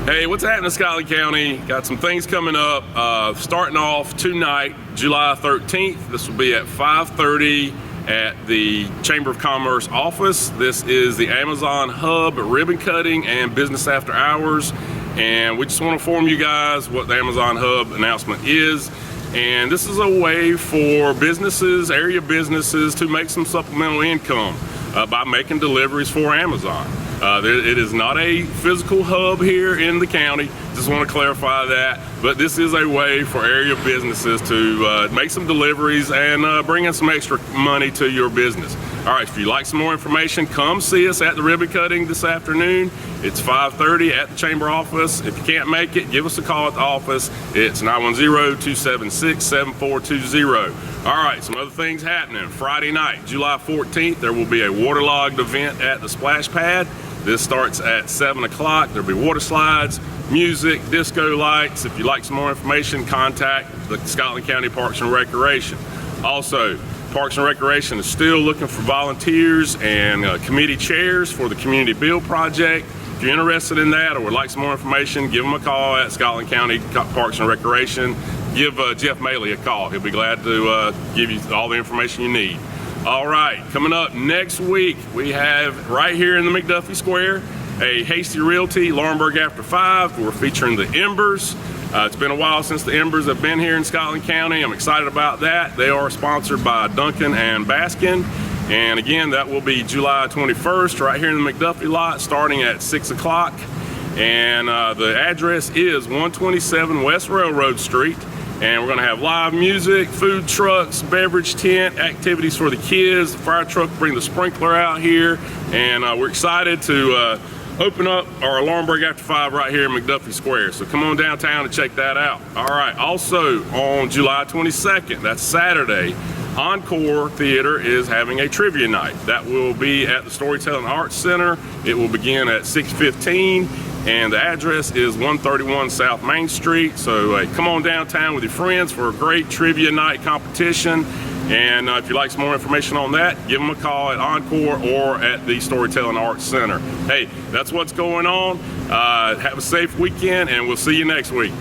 Hey, what's happening, Scotland County? Got some things coming up. Starting off tonight, July 13th. This will be at 5:30 at the Chamber of Commerce office. This is the Amazon Hub ribbon cutting and business after hours. And we just want to inform you guys what the Amazon Hub announcement is. And this is a way for businesses, area businesses, to make some supplemental income by making deliveries for Amazon. It is not a physical hub here in the county, just want to clarify that, but this is a way for area businesses to make some deliveries and bring in some extra money to your business. All right, if you'd like some more information, come see us at the ribbon cutting this afternoon. It's 5:30 at the chamber office. If you can't make it, give us a call at the office. It's 910-276-7420. All right, some other things happening. Friday night, July 14th, there will be a Waterlogged event at the splash pad. This starts at 7 o'clock. There'll be water slides, music, disco lights. If you'd like some more information, contact the Scotland County Parks and Recreation. Also, Parks and Recreation is still looking for volunteers and committee chairs for the Community Build Project. If you're interested in that or would like some more information, give them a call at Scotland County Parks and Recreation. Give Jeff Maley a call. He'll be glad to give you all the information you need. All right, coming up next week, we have right here in the McDuffie Square, a Hasty Realty, Laurinburg After 5. We're featuring the Embers. It's been a while since the Embers have been here in Scotland County. I'm excited about that. They are sponsored by Duncan and Baskin. And again, that will be July 21st, right here in the McDuffie lot, starting at 6 o'clock. And the address is 127 West Railroad Street. And we're gonna have live music, food trucks, beverage tent, activities for the kids. The fire truck will bring the sprinkler out here. And we're excited to open up our Laurinburg After 5 right here in McDuffie Square. So come on downtown and check that out. All right, also on July 22nd, that's Saturday, ENCORE Theater is having a trivia night. That will be at the Storytelling Arts Center. It will begin at 6:15. And the address is 131 South Main Street. So come on downtown with your friends for a great trivia night competition. And if you'd like some more information on that, give them a call at ENCORE or at the Storytelling Arts Center. Hey, that's what's going on. Have a safe weekend, and we'll see you next week.